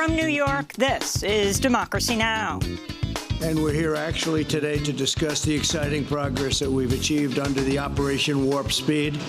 From New York, this is Democracy Now! And we're here actually today to discuss the exciting progress that we've achieved under the Operation Warp Speed,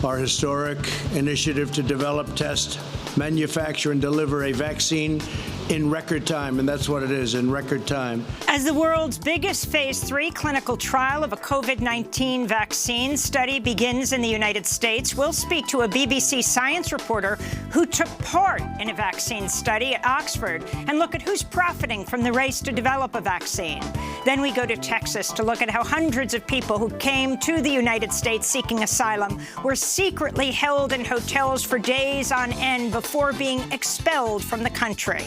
our historic initiative to develop, test, manufacture, and deliver a vaccine in record time, and that's what it is, in record time. As the world's biggest Phase 3 clinical trial of a COVID-19 vaccine study begins in the United States, we'll speak to a BBC Science reporter who took part in a vaccine study at Oxford and look at who's profiting from the race to develop a vaccine. Then we go to Texas to look at how hundreds of people who came to the United States seeking asylum were secretly held in hotels for days on end before being expelled from the country.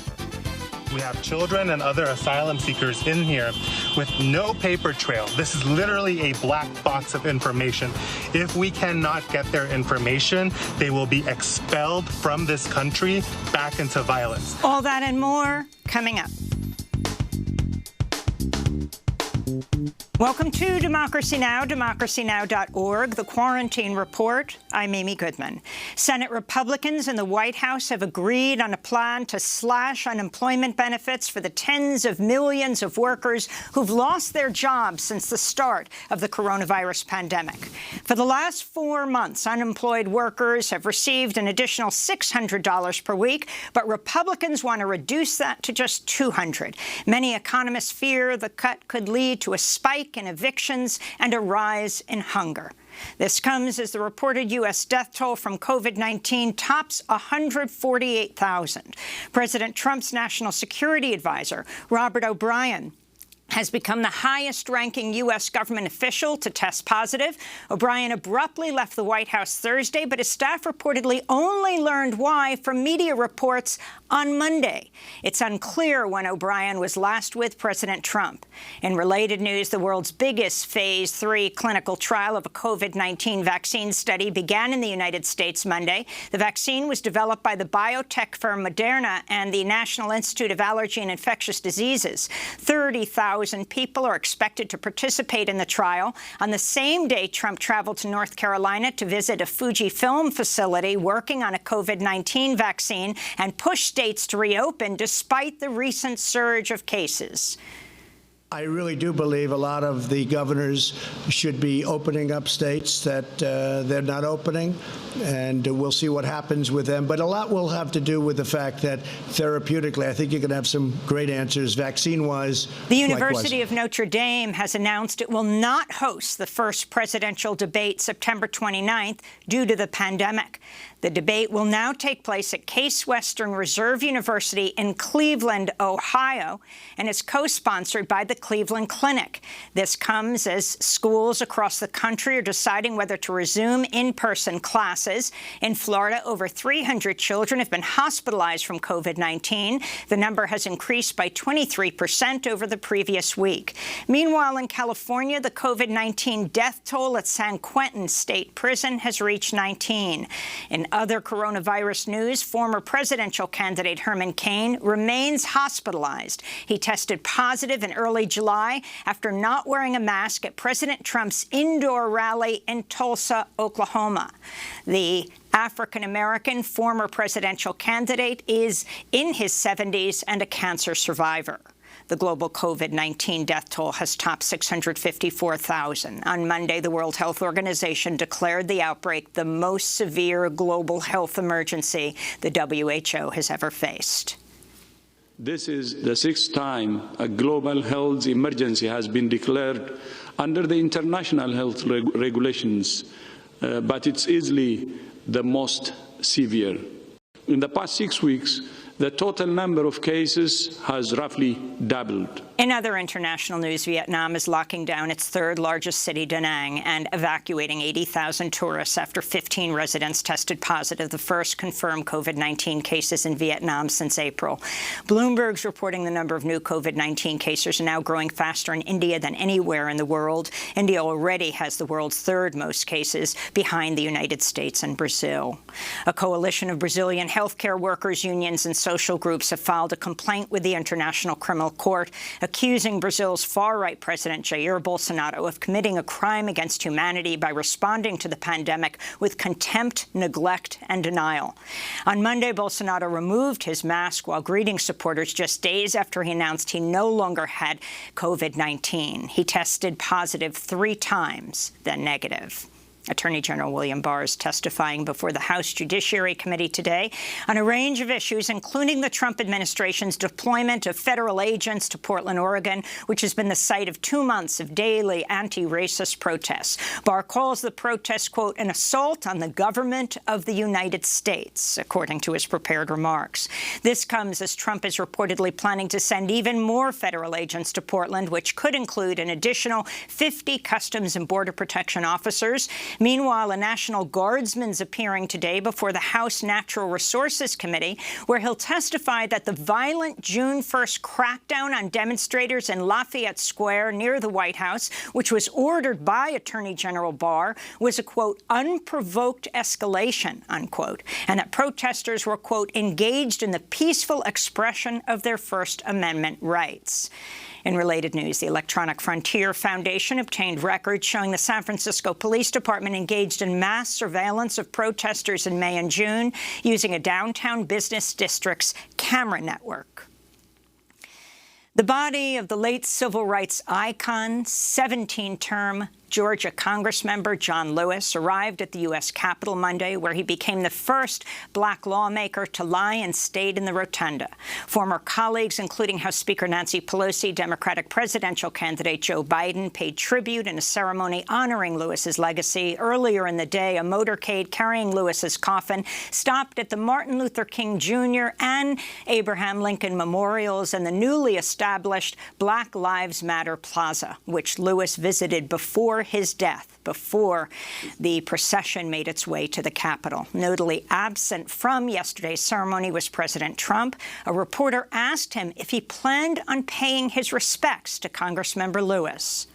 We have children and other asylum seekers in here with no paper trail. This is literally a black box of information. If we cannot get their information, they will be expelled from this country back into violence. All that and more coming up. Welcome to Democracy Now!, democracynow.org, the Quarantine Report. I'm Amy Goodman. Senate Republicans in the White House have agreed on a plan to slash unemployment benefits for the tens of millions of workers who've lost their jobs since the start of the coronavirus pandemic. For the last 4 months, unemployed workers have received an additional $600 per week, but Republicans want to reduce that to just $200. Many economists fear the cut could lead to a spike in evictions and a rise in hunger. This comes as the reported U.S. death toll from COVID-19 tops 148,000. President Trump's national security advisor, Robert O'Brien, has become the highest-ranking U.S. government official to test positive. O'Brien abruptly left the White House Thursday, but his staff reportedly only learned why from media reports on Monday. It's unclear when O'Brien was last with President Trump. In related news, the world's biggest Phase 3 clinical trial of a COVID-19 vaccine study began in the United States Monday. The vaccine was developed by the biotech firm Moderna and the National Institute of Allergy and Infectious Diseases. 30,000 people are expected to participate in the trial. On the same day, Trump traveled to North Carolina to visit a Fujifilm facility working on a COVID-19 vaccine and pushed states to reopen despite the recent surge of cases. I really do believe a lot of the governors should be opening up states that they're not opening, and we'll see what happens with them. But a lot will have to do with the fact that therapeutically, I think you can have some great answers vaccine-wise. The University of Notre Dame has announced it will not host the first presidential debate September 29th due to the pandemic. The debate will now take place at Case Western Reserve University in Cleveland, Ohio, and is co-sponsored by the Cleveland Clinic. This comes as schools across the country are deciding whether to resume in-person classes. In Florida, over 300 children have been hospitalized from COVID-19. The number has increased by 23% over the previous week. Meanwhile, in California, the COVID-19 death toll at San Quentin State Prison has reached 19. In other coronavirus news, former presidential candidate Herman Cain remains hospitalized. He tested positive in early July after not wearing a mask at President Trump's indoor rally in Tulsa, Oklahoma. The African-American former presidential candidate is in his 70s and a cancer survivor. The global COVID-19 death toll has topped 654,000. On Monday, the World Health Organization declared the outbreak the most severe global health emergency the WHO has ever faced. This is the 6th time a global health emergency has been declared under the international health regulations, but it's easily the most severe. In the past 6 weeks, the total number of cases has roughly doubled. In other international news, Vietnam is locking down its third-largest city, Da Nang, and evacuating 80,000 tourists after 15 residents tested positive, the first confirmed COVID-19 cases in Vietnam since April. Bloomberg's reporting the number of new COVID-19 cases are now growing faster in India than anywhere in the world. India already has the world's third most cases, behind the United States and Brazil. A coalition of Brazilian healthcare workers, unions, and social groups have filed a complaint with the International Criminal Court, accusing Brazil's far-right President Jair Bolsonaro of committing a crime against humanity by responding to the pandemic with contempt, neglect, and denial. On Monday, Bolsonaro removed his mask while greeting supporters just days after he announced he no longer had COVID-19. He tested positive 3 times, then negative. Attorney General William Barr is testifying before the House Judiciary Committee today on a range of issues, including the Trump administration's deployment of federal agents to Portland, Oregon, which has been the site of 2 months of daily anti-racist protests. Barr calls the protests, quote, an assault on the government of the United States, according to his prepared remarks. This comes as Trump is reportedly planning to send even more federal agents to Portland, which could include an additional 50 Customs and Border Protection officers. Meanwhile, a National Guardsman's appearing today before the House Natural Resources Committee, where he'll testify that the violent June 1st crackdown on demonstrators in Lafayette Square near the White House, which was ordered by Attorney General Barr, was a, quote, unprovoked escalation, unquote, and that protesters were, quote, engaged in the peaceful expression of their First Amendment rights. In related news, the Electronic Frontier Foundation obtained records showing the San Francisco Police Department engaged in mass surveillance of protesters in May and June using a downtown business district's camera network. The body of the late civil rights icon, 17-term Georgia Congressmember John Lewis arrived at the U.S. Capitol Monday, where he became the first black lawmaker to lie in state in the rotunda. Former colleagues, including House Speaker Nancy Pelosi, Democratic presidential candidate Joe Biden, paid tribute in a ceremony honoring Lewis's legacy. Earlier in the day, a motorcade carrying Lewis's coffin stopped at the Martin Luther King Jr. and Abraham Lincoln memorials and the newly established Black Lives Matter Plaza, which Lewis visited before his death, before the procession made its way to the Capitol. Notably absent from yesterday's ceremony was President Trump. A reporter asked him if he planned on paying his respects to Congressmember Lewis.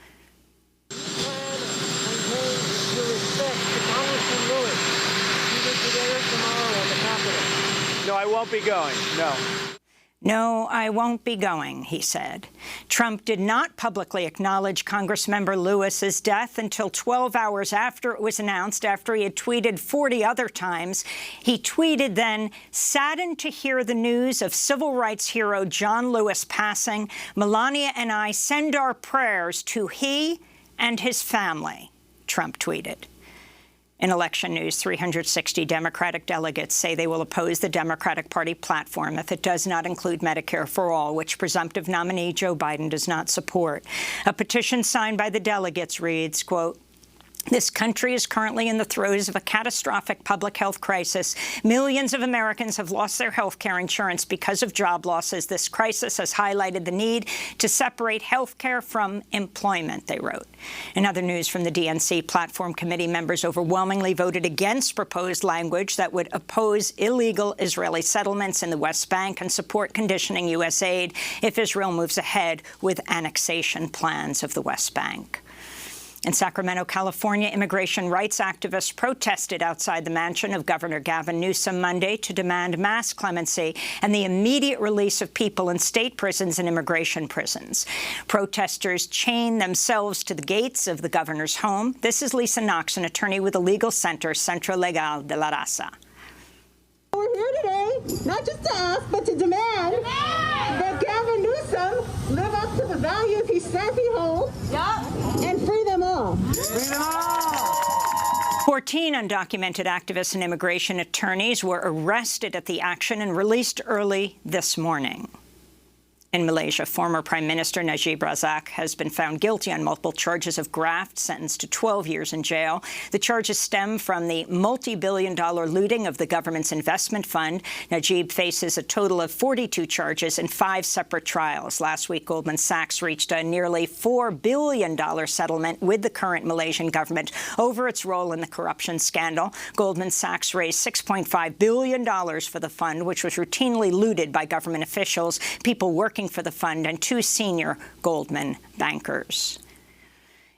No, I won't be going. No. No, I won't be going, he said. Trump did not publicly acknowledge Congressmember Lewis's death until 12 hours after it was announced, after he had tweeted 40 other times. He tweeted then, saddened to hear the news of civil rights hero John Lewis passing. Melania and I send our prayers to he and his family, Trump tweeted. In election news, 360 Democratic delegates say they will oppose the Democratic Party platform if it does not include Medicare for All, which presumptive nominee Joe Biden does not support. A petition signed by the delegates reads, quote, this country is currently in the throes of a catastrophic public health crisis. Millions of Americans have lost their health care insurance because of job losses. This crisis has highlighted the need to separate health care from employment, they wrote. In other news from the DNC platform committee, members overwhelmingly voted against proposed language that would oppose illegal Israeli settlements in the West Bank and support conditioning U.S. aid if Israel moves ahead with annexation plans of the West Bank. In Sacramento, California, immigration rights activists protested outside the mansion of Governor Gavin Newsom Monday to demand mass clemency and the immediate release of people in state prisons and immigration prisons. Protesters chained themselves to the gates of the governor's home. This is Lisa Knox, an attorney with the legal center Centro Legal de la Raza. We're here today, not just to ask, but to demand that Gavin Newsom live up to the values he says he holds and free them all. Free them all. 14 undocumented activists and immigration attorneys were arrested at the action and released early this morning. In Malaysia, former Prime Minister Najib Razak has been found guilty on multiple charges of graft, sentenced to 12 years in jail. The charges stem from the multi-billion-dollar looting of the government's investment fund. Najib faces a total of 42 charges in 5 separate trials. Last week, Goldman Sachs reached a nearly $4 billion settlement with the current Malaysian government over its role in the corruption scandal. Goldman Sachs raised $6.5 billion for the fund, which was routinely looted by government officials, people working for the fund, and 2 senior Goldman bankers.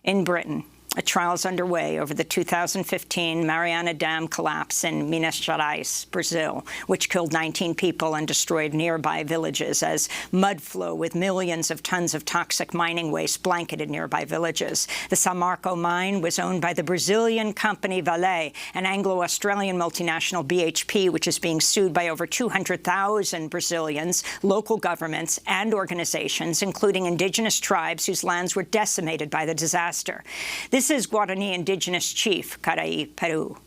In Britain, A trial is underway over the 2015 Mariana Dam collapse in Minas Gerais, Brazil, which killed 19 people and destroyed nearby villages as mud flow with millions of tons of toxic mining waste blanketed nearby villages. The São Marco mine was owned by the Brazilian company Vale, an Anglo-Australian multinational BHP, which is being sued by over 200,000 Brazilians, local governments, and organizations, including indigenous tribes whose lands were decimated by the disaster. This is Guarani indigenous chief, Caraí Peru.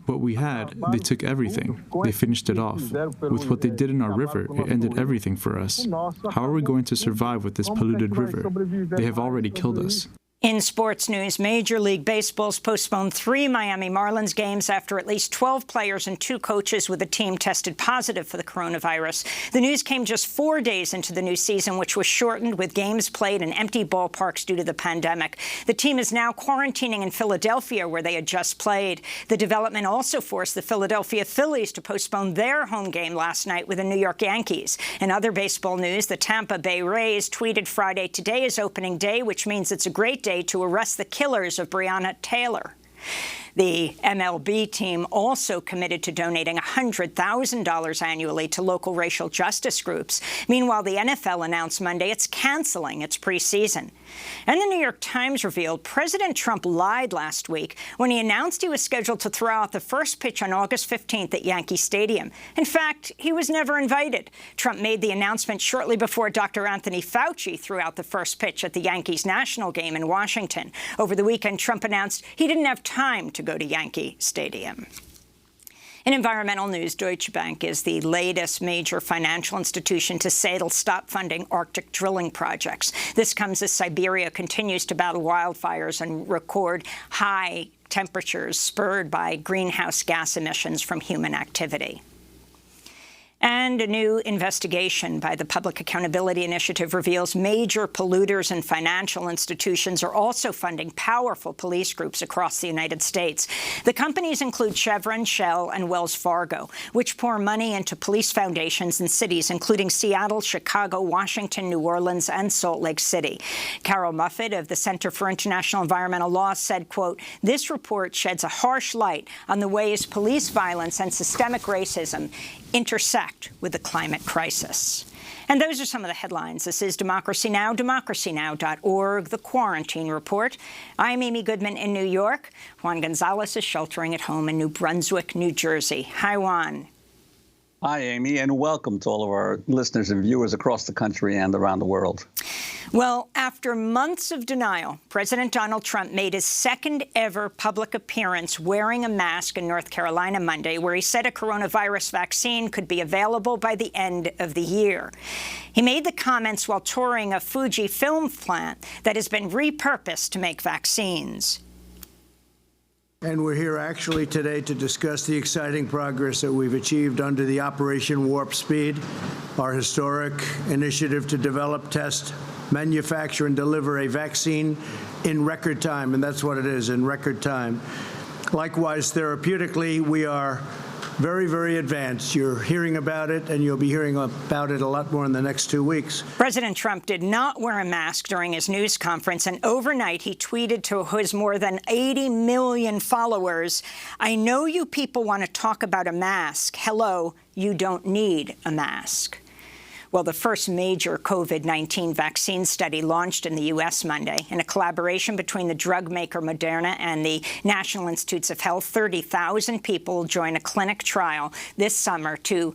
What we had, they took everything. They finished it off. With what they did in our river, it ended everything for us. How are we going to survive with this polluted river? They have already killed us. In sports news, Major League Baseball's postponed 3 Miami Marlins games after at least 12 players and 2 coaches with the team tested positive for the coronavirus. The news came just 4 days into the new season, which was shortened with games played in empty ballparks due to the pandemic. The team is now quarantining in Philadelphia, where they had just played. The development also forced the Philadelphia Phillies to postpone their home game last night with the New York Yankees. In other baseball news, the Tampa Bay Rays tweeted Friday, "Today is opening day, which means it's a great day to arrest the killers of Breonna Taylor." The MLB team also committed to donating $100,000 annually to local racial justice groups. Meanwhile, the NFL announced Monday it's canceling its preseason. And the New York Times revealed President Trump lied last week when he announced he was scheduled to throw out the first pitch on August 15th at Yankee Stadium. In fact, he was never invited. Trump made the announcement shortly before Dr. Anthony Fauci threw out the first pitch at the Yankees national game in Washington. Over the weekend, Trump announced he didn't have time to go to Yankee Stadium. In environmental news, Deutsche Bank is the latest major financial institution to say it'll stop funding Arctic drilling projects. This comes as Siberia continues to battle wildfires and record high temperatures spurred by greenhouse gas emissions from human activity. And a new investigation by the Public Accountability Initiative reveals major polluters and financial institutions are also funding powerful police groups across the United States. The companies include Chevron, Shell, and Wells Fargo, which pour money into police foundations in cities including Seattle, Chicago, Washington, New Orleans, and Salt Lake City. Carol Muffett of the Center for International Environmental Law said, quote, "This report sheds a harsh light on the ways police violence and systemic racism intersect with the climate crisis." And those are some of the headlines. This is Democracy Now!, DemocracyNow.org, The Quarantine Report. I'm Amy Goodman in New York. Juan Gonzalez is sheltering at home in New Brunswick, New Jersey. Hi, Juan. Hi, Amy, and welcome to all of our listeners and viewers across the country and around the world. Well, after months of denial, President Donald Trump made his second-ever public appearance wearing a mask in North Carolina Monday, where he said a coronavirus vaccine could be available by the end of the year. He made the comments while touring a Fuji film plant that has been repurposed to make vaccines. And we're here actually today to discuss the exciting progress that we've achieved under the Operation Warp Speed, our historic initiative to develop, test, manufacture, and deliver a vaccine in record time. And that's what it is, in record time. Likewise, therapeutically, we are very, very advanced. You're hearing about it, and you'll be hearing about it a lot more in the next 2 weeks. President Trump did not wear a mask during his news conference, and overnight he tweeted to his more than 80 million followers, "I know you people want to talk about a mask. Hello, you don't need a mask." Well, the first major COVID-19 vaccine study launched in the U.S. Monday. In a collaboration between the drug maker Moderna and the National Institutes of Health, 30,000 people will join a clinical trial this summer to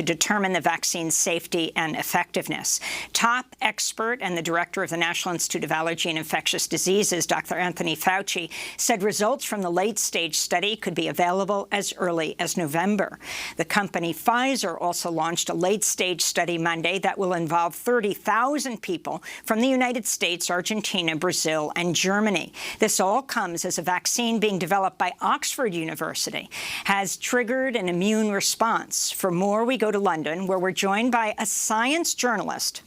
determine the vaccine's safety and effectiveness. Top expert and the director of the National Institute of Allergy and Infectious Diseases, Dr. Anthony Fauci, said results from the late-stage study could be available as early as November. The company Pfizer also launched a late-stage study Monday that will involve 30,000 people from the United States, Argentina, Brazil, and Germany. This all comes as a vaccine being developed by Oxford University has triggered an immune response. For more, we go to London, where we're joined by a science journalist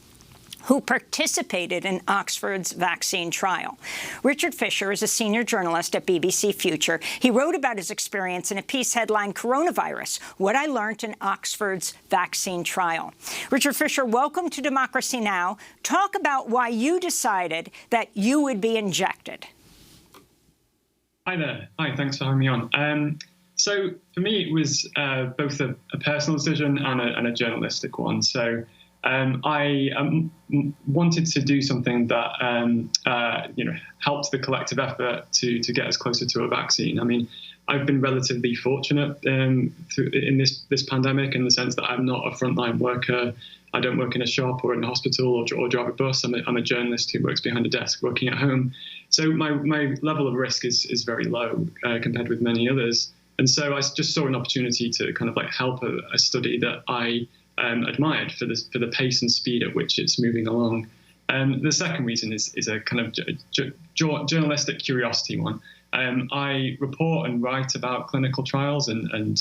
who participated in Oxford's vaccine trial. Richard Fisher is a senior journalist at BBC Future. He wrote about his experience in a piece headlined "Coronavirus: What I Learned in Oxford's Vaccine Trial." Richard Fisher, welcome to Democracy Now! Talk about why you decided that you would be injected. Hi there. Hi, thanks for having me on. So for me, it was both a personal decision and a journalistic one. So I wanted to do something that helped the collective effort to get us closer to a vaccine. I mean, I've been relatively fortunate in this pandemic in the sense that I'm not a frontline worker. I don't work in a shop or in a hospital or drive a bus. I'm a journalist who works behind a desk working at home. So my level of risk is very low compared with many others. And so I just saw an opportunity to kind of like help a study that I admired for the pace and speed at which it's moving along. The second reason is a kind of journalistic curiosity one. I report and write about clinical trials and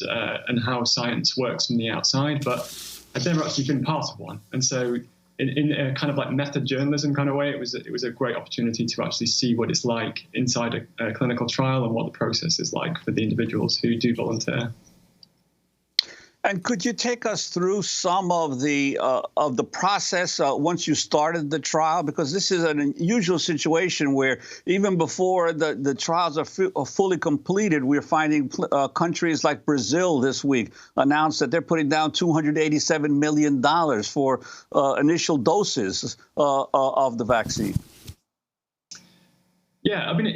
how science works from the outside, but I've never actually been part of one. And so in a kind of like method journalism kind of way, it was a great opportunity to actually see what it's like inside a clinical trial and what the process is like for the individuals who do volunteer. And could you take us through some of the process once you started the trial? Because this is an unusual situation where even before the trials are fully completed, we're finding countries like Brazil this week announced that they're putting down $287 million for initial doses of the vaccine. Yeah, I mean,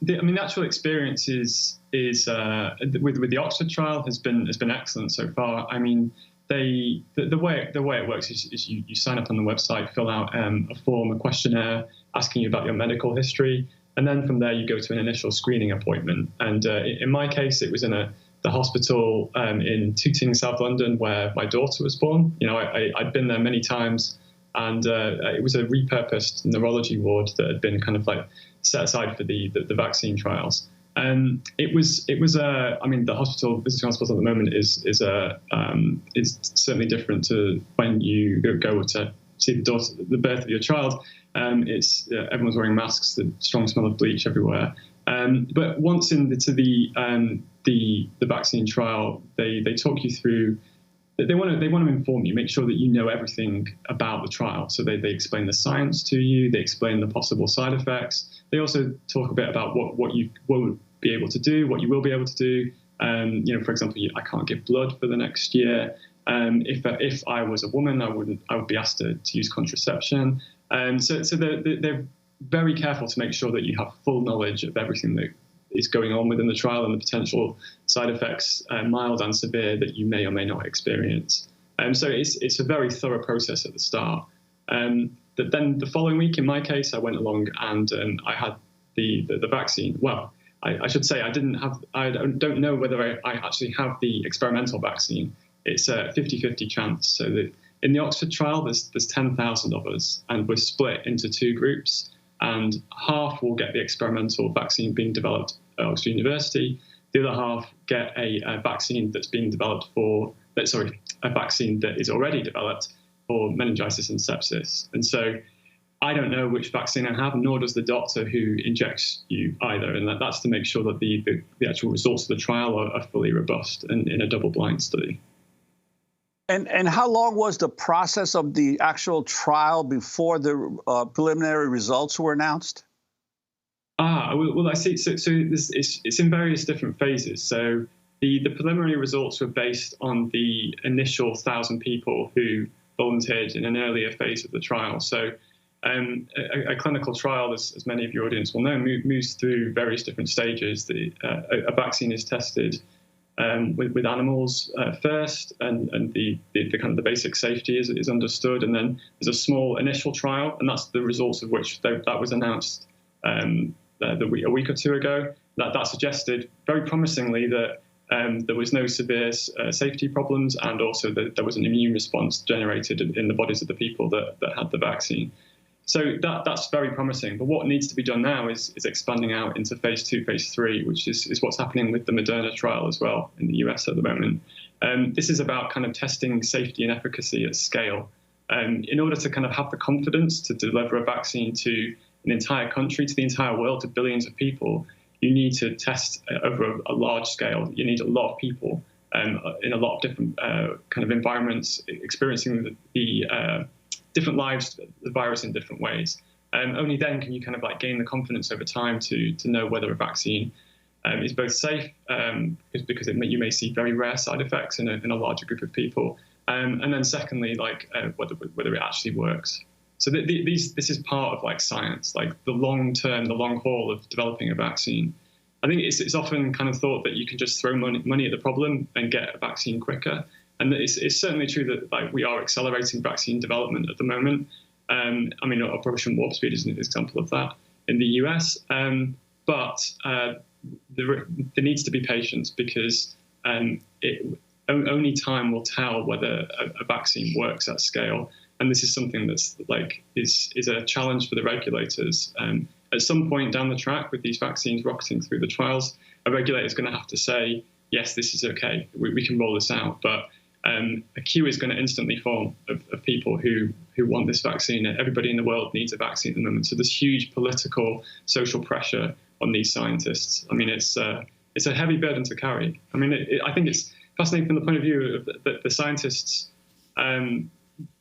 the actual experience is with the Oxford trial has been excellent so far. I mean, the way it works is you sign up on the website, fill out a form, a questionnaire asking you about your medical history, and then from there you go to an initial screening appointment. And in my case, it was in the hospital in Tooting, South London, where my daughter was born. You know, I'd been there many times. And it was a repurposed neurology ward that had been kind of like set aside for the vaccine trials. It was I mean, the visiting hospital at the moment is certainly different to when you go to see the birth of your child. Everyone's wearing masks, the strong smell of bleach everywhere. But once into the vaccine trial, they talk you through. They want to inform you, make sure that you know everything about the trial. So they explain the science to you, they explain the possible side effects. They also talk a bit about what you won't be able to do, what you will be able to do. For example, I can't give blood for the next year. If I was a woman, I would be asked to use contraception. So they're very careful to make sure that you have full knowledge of everything that is going on within the trial and the potential side effects, mild and severe, that you may or may not experience. So it's a very thorough process at the start. But then the following week, in my case, I went along and I had the vaccine. Well, I should say I don't know whether I actually have the experimental vaccine. It's a 50-50 chance. So that in the Oxford trial, there's 10,000 of us, and we're split into two groups. And half will get the experimental vaccine being developed at Oxford University. The other half get a vaccine that's being developed a vaccine that is already developed for meningitis and sepsis. And so I don't know which vaccine I have, nor does the doctor who injects you either. And that's to make sure that the actual results of the trial are fully robust and in a double-blind study. And how long was the process of the actual trial before the preliminary results were announced? Well, I see. So it's in various different phases. So the preliminary results were based on the initial 1,000 people who volunteered in an earlier phase of the trial. So a clinical trial, as many of your audience will know, moves through various different stages. A vaccine is tested with animals first, and the kind of the basic safety is understood, and then there's a small initial trial, and that's the results of which that was announced a week or two ago. That suggested very promisingly that there was no severe safety problems, and also that there was an immune response generated in the bodies of the people that had the vaccine. So that's very promising. But what needs to be done now is expanding out into phase 2, phase 3, which is what's happening with the Moderna trial as well in the US at the moment. This is about kind of testing safety and efficacy at scale. in order to kind of have the confidence to deliver a vaccine to an entire country, to the entire world, to billions of people, you need to test over a large scale. You need a lot of people in a lot of different kind of environments, experiencing the different lives, the virus in different ways. Only then can you kind of like gain the confidence over time to know whether a vaccine is both safe, because you may see very rare side effects in a larger group of people, and then secondly, like whether it actually works. So this is part of like science, like the long term, the long haul of developing a vaccine. I think it's often kind of thought that you can just throw money at the problem and get a vaccine quicker. And it's certainly true that like we are accelerating vaccine development at the moment. I mean, Operation Warp Speed is an example of that in the US. But there needs to be patience, because only time will tell whether a vaccine works at scale. And this is something that's like is a challenge for the regulators. At some point down the track, with these vaccines rocketing through the trials, a regulator is going to have to say, yes, this is okay, we can roll this out. But a queue is going to instantly form of people who want this vaccine. Everybody in the world needs a vaccine at the moment. So there's huge political, social pressure on these scientists. I mean, it's a heavy burden to carry. I mean, I think it's fascinating from the point of view of the scientists.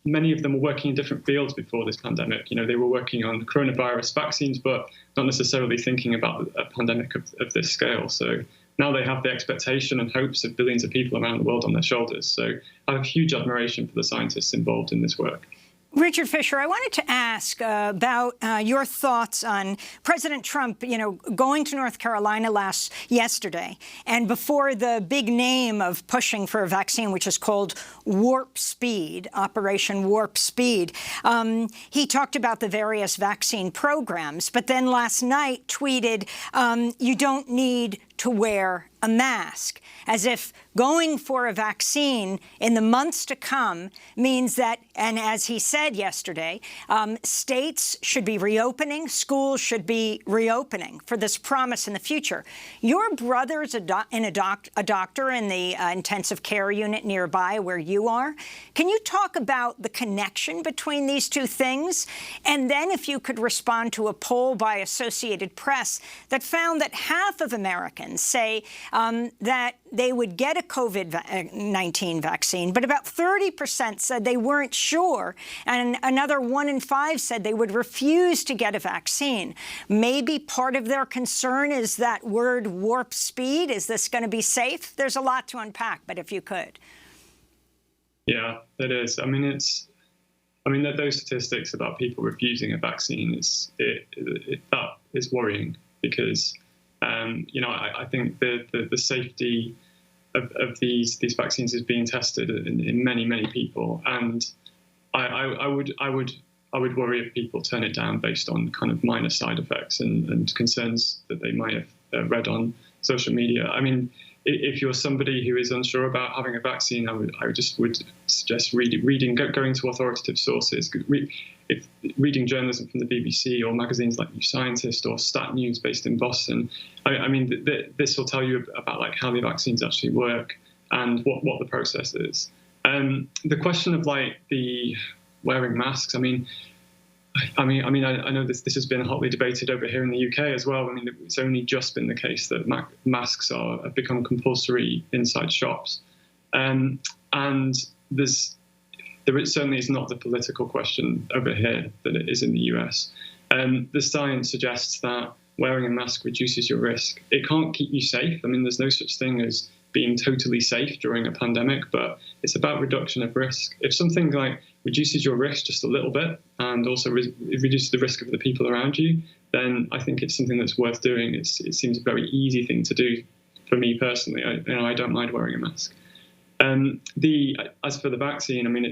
Many of them were working in different fields before this pandemic. You know, they were working on coronavirus vaccines, but not necessarily thinking about a pandemic of this scale. So now they have the expectation and hopes of billions of people around the world on their shoulders. So I have huge admiration for the scientists involved in this work. Richard Fisher, I wanted to ask about your thoughts on President Trump, going to North Carolina yesterday, and before the big name of pushing for a vaccine, which is called Warp Speed, Operation Warp Speed. He talked about the various vaccine programs, but then last night tweeted, you don't need to wear a mask, as if going for a vaccine in the months to come means that, and as he said yesterday, states should be reopening, schools should be reopening for this promise in the future. Your brother's a doctor in the intensive care unit nearby where you are. Can you talk about the connection between these two things? And then if you could respond to a poll by Associated Press that found that half of Americans say that they would get a COVID-19 vaccine, but about 30% said they weren't sure, and another 1 in 5 said they would refuse to get a vaccine. Maybe part of their concern is that word warp speed. Is this going to be safe? There's a lot to unpack, but if you could. Yeah, it is. I mean, those statistics about people refusing a vaccine that is worrying, because I think the safety of these vaccines is being tested in many people, and I would worry if people turn it down based on kind of minor side effects and concerns that they might have read on social media. I mean, if you're somebody who is unsure about having a vaccine, I would suggest going to authoritative sources, reading journalism from the BBC or magazines like New Scientist or Stat News based in Boston. I mean, this will tell you about like how the vaccines actually work and what the process is. The question of like the wearing masks. I know this has been hotly debated over here in the UK as well. I mean, it's only just been the case that masks have become compulsory inside shops, and there certainly is not the political question over here that it is in the US. The science suggests that wearing a mask reduces your risk. It can't keep you safe. I mean, there's no such thing as being totally safe during a pandemic, but it's about reduction of risk. If something like reduces your risk just a little bit and also reduces the risk of the people around you, then I think it's something that's worth doing. It seems a very easy thing to do for me personally. I don't mind wearing a mask. As for the vaccine, I mean,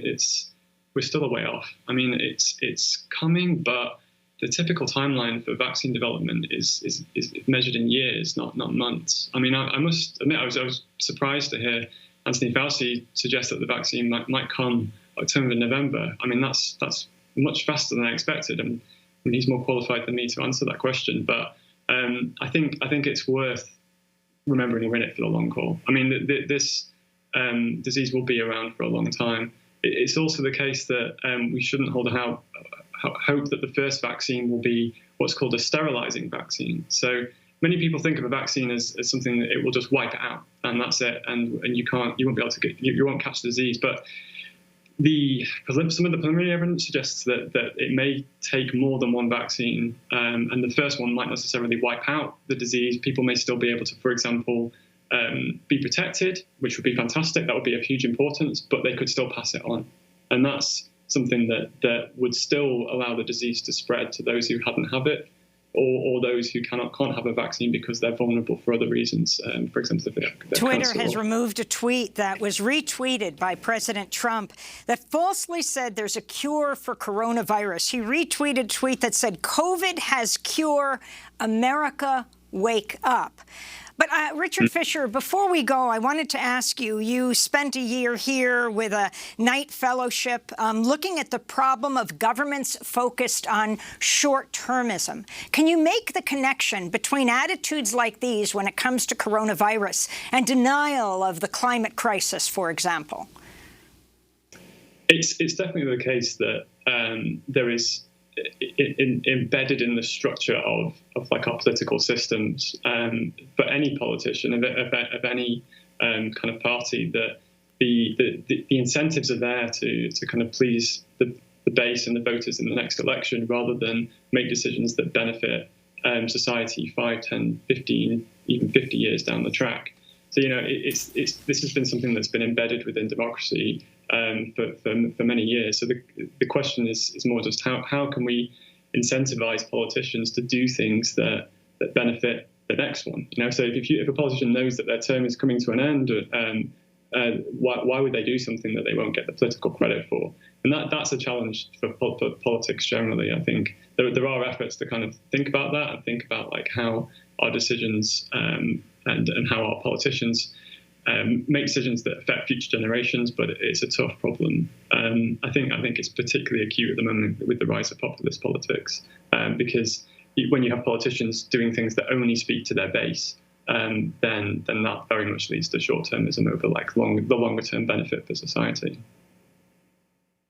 we're still a way off. I mean, it's coming, but the typical timeline for vaccine development is measured in years, not months. I mean, I must admit, I was surprised to hear Anthony Fauci suggest that the vaccine might come October, November. I mean, that's much faster than I expected, and he's more qualified than me to answer that question. But I think it's worth remembering we're in it for the long haul. I mean, this disease will be around for a long time. it's also the case that we shouldn't hold out hope that the first vaccine will be what's called a sterilizing vaccine. So many people think of a vaccine as something that it will just wipe it out and that's it, and you won't be able to you won't catch the disease. But some of the preliminary evidence suggests that it may take more than one vaccine, and the first one might not necessarily wipe out the disease. People may still be able to, for example, be protected, which would be fantastic. That would be of huge importance, but they could still pass it on. And that's something that would still allow the disease to spread to those who hadn't have it, or those who can't have a vaccine because they're vulnerable for other reasons. For example, if they're Twitter has removed a tweet that was retweeted by President Trump that falsely said there's a cure for coronavirus. He retweeted a tweet that said, "COVID has cure, America, wake up." But Richard Fisher, before we go, I wanted to ask you, you spent a year here with a Knight Fellowship looking at the problem of governments focused on short-termism. Can you make the connection between attitudes like these when it comes to coronavirus and denial of the climate crisis, for example? It's definitely the case that there is embedded in the structure of like our political systems, for any politician of any kind of party, that the incentives are there to kind of please the base and the voters in the next election, rather than make decisions that benefit society 5, 10, 15, even 50 years down the track. So, this has been something that's been embedded within democracy for many years. So the question is more just how can we incentivize politicians to do things that benefit the next one? So if a politician knows that their term is coming to an end, why would they do something that they won't get the political credit for? And that's a challenge for politics generally. I think there are efforts to kind of think about that and think about like how our decisions and how our politicians make decisions that affect future generations, but it's a tough problem. I think it's particularly acute at the moment with the rise of populist politics, because when you have politicians doing things that only speak to their base, then that very much leads to short-termism over like the longer-term benefit for society.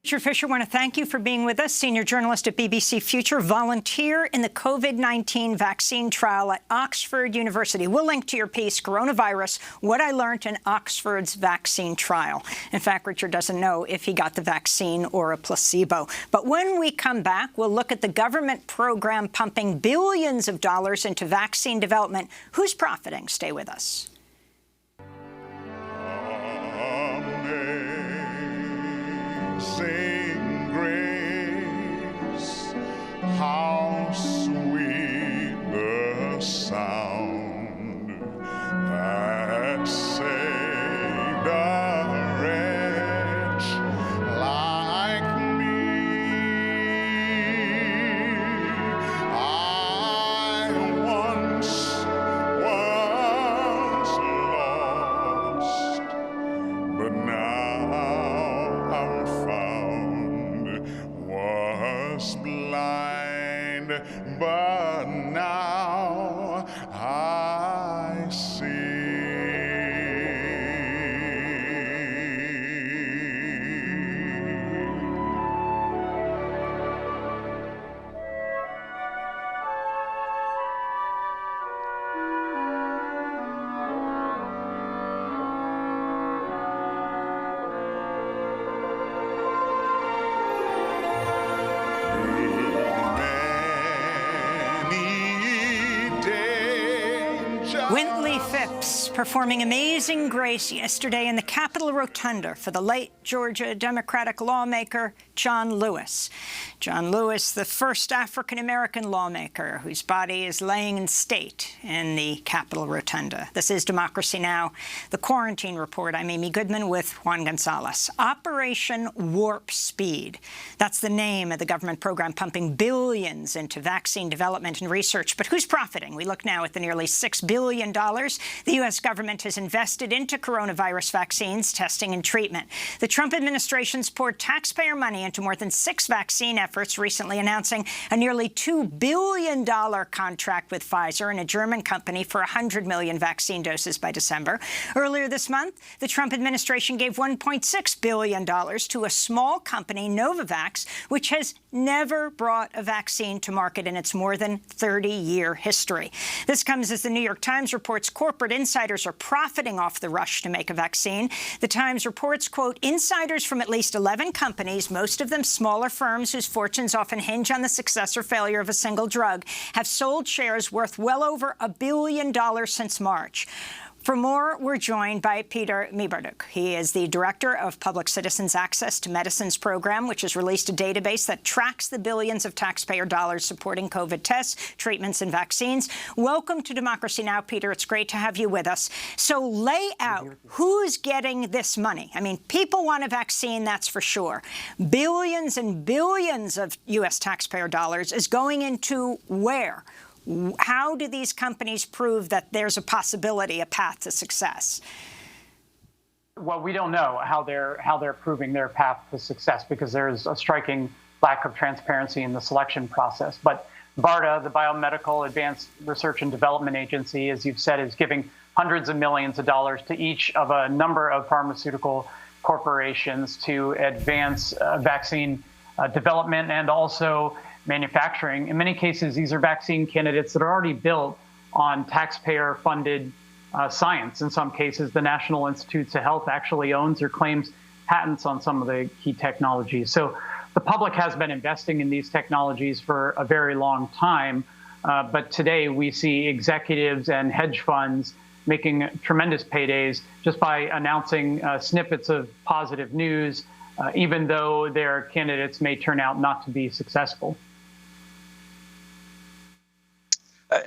Richard Fisher, I want to thank you for being with us, senior journalist at BBC Future, volunteer in the COVID-19 vaccine trial at Oxford University. We'll link to your piece, Coronavirus, What I Learned in Oxford's Vaccine Trial. In fact, Richard doesn't know if he got the vaccine or a placebo. But when we come back, we'll look at the government program pumping billions of dollars into vaccine development. Who's profiting? Stay with us. Sing grace, how sweet the sound that saved a wretch like me. I once was lost, but now I'm found, was blind, but now I see. Performing Amazing Grace yesterday in the Capitol Rotunda for the late Georgia Democratic lawmaker John Lewis. John Lewis, the first African-American lawmaker whose body is laying in state in the Capitol Rotunda. This is Democracy Now!, the Quarantine Report. I'm Amy Goodman with Juan Gonzalez. Operation Warp Speed. That's the name of the government program pumping billions into vaccine development and research. But who's profiting? We look now at the nearly $6 billion the U.S. government has invested into coronavirus vaccines, testing, and treatment. The Trump administration's poured taxpayer money into more than 6 vaccine efforts, recently announcing a nearly $2 billion contract with Pfizer and a German company for 100 million vaccine doses by December. Earlier this month, the Trump administration gave $1.6 billion to a small company, Novavax, which has never brought a vaccine to market in its more than 30-year history. This comes as the New York Times reports corporate insiders are profiting off the rush to make a vaccine. The Times reports, quote, insiders from at least 11 companies, most of them smaller firms whose fortunes often hinge on the success or failure of a single drug, have sold shares worth well over $1 billion since March. For more, we're joined by Peter Mibarduk. He is the director of Public Citizens Access to Medicines program, which has released a database that tracks the billions of taxpayer dollars supporting COVID tests, treatments, and vaccines. Welcome to Democracy Now!, Peter. It's great to have you with us. So lay out who's getting this money. I mean, people want a vaccine, that's for sure. Billions and billions of U.S. taxpayer dollars is going into where? How do these companies prove that there's a possibility, a path to success? Well, we don't know how they're proving their path to success because there's a striking lack of transparency in the selection process. But BARDA, the Biomedical Advanced Research and Development Agency, as you've said, is giving hundreds of millions of dollars to each of a number of pharmaceutical corporations to advance vaccine development and also manufacturing. In many cases, these are vaccine candidates that are already built on taxpayer-funded science. In some cases, the National Institutes of Health actually owns or claims patents on some of the key technologies. So the public has been investing in these technologies for a very long time, but today we see executives and hedge funds making tremendous paydays just by announcing snippets of positive news, even though their candidates may turn out not to be successful.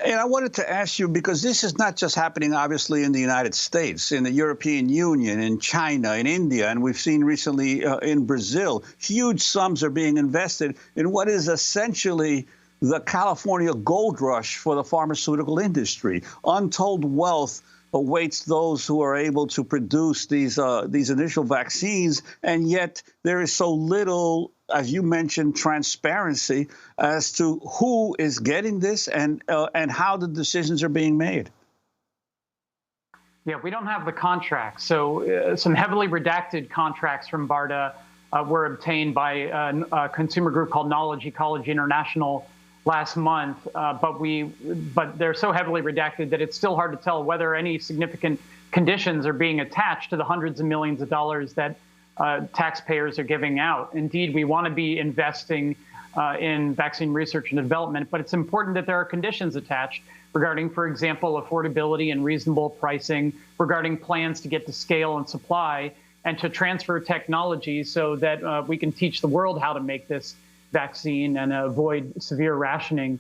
And I wanted to ask you, because this is not just happening, obviously, in the United States, in the European Union, in China, in India, and we've seen recently in Brazil, huge sums are being invested in what is essentially the California gold rush for the pharmaceutical industry. Untold wealth awaits those who are able to produce these initial vaccines, and yet there is so little, as you mentioned, transparency as to who is getting this and how the decisions are being made. Yeah, we don't have the contracts. So some heavily redacted contracts from BARDA were obtained by a consumer group called Knowledge Ecology International last month, but they're so heavily redacted that it's still hard to tell whether any significant conditions are being attached to the hundreds of millions of dollars that taxpayers are giving out. Indeed, we want to be investing in vaccine research and development, but it's important that there are conditions attached regarding, for example, affordability and reasonable pricing, regarding plans to get to scale and supply, and to transfer technology so that we can teach the world how to make this vaccine and avoid severe rationing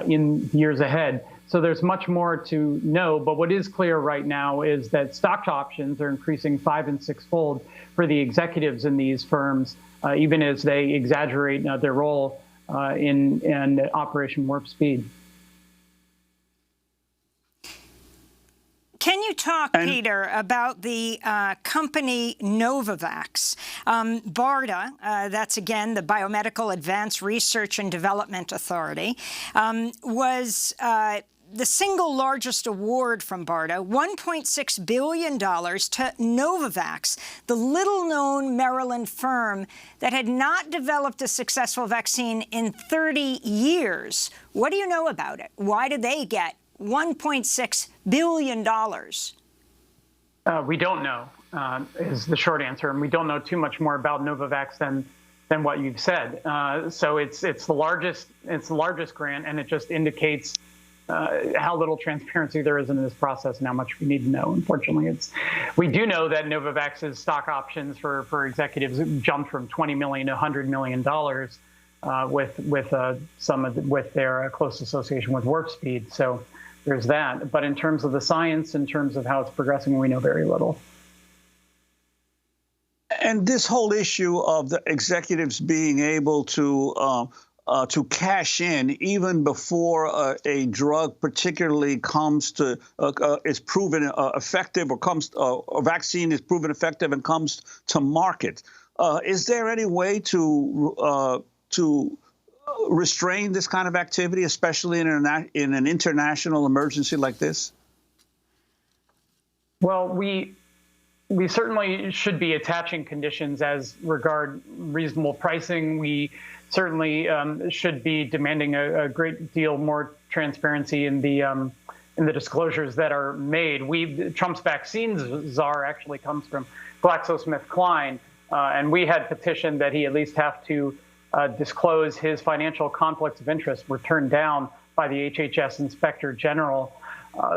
in years ahead. So there's much more to know, but what is clear right now is that stock options are increasing 5- and 6-fold for the executives in these firms, even as they exaggerate their role in Operation Warp Speed. Can you talk, Peter, about the company Novavax? BARDA, that's again the Biomedical Advanced Research and Development Authority, was the single largest award from BARDA, $1.6 billion to Novavax, the little-known Maryland firm that had not developed a successful vaccine in 30 years. What do you know about it? Why did they get $1.6 billion? We don't know, is the short answer, and we don't know too much more about Novavax than what you've said. So it's the largest grant, and it just indicates how little transparency there is in this process and how much we need to know. Unfortunately, we do know that Novavax's stock options for executives jumped from $20 million to $100 million with their close association with Warp Speed. So there's that. But in terms of the science, in terms of how it's progressing, we know very little. And this whole issue of the executives being able to to cash in even before a drug particularly comes to is proven effective, or comes a vaccine is proven effective and comes to market. Is there any way to restrain this kind of activity, especially in an international emergency like this? Well, we certainly should be attaching conditions as regard reasonable pricing. We certainly should be demanding a great deal more transparency in the disclosures that are made. Trump's vaccines czar actually comes from GlaxoSmithKline, and we had petitioned that he at least have to disclose his financial conflicts of interest. Were turned down by the HHS Inspector General.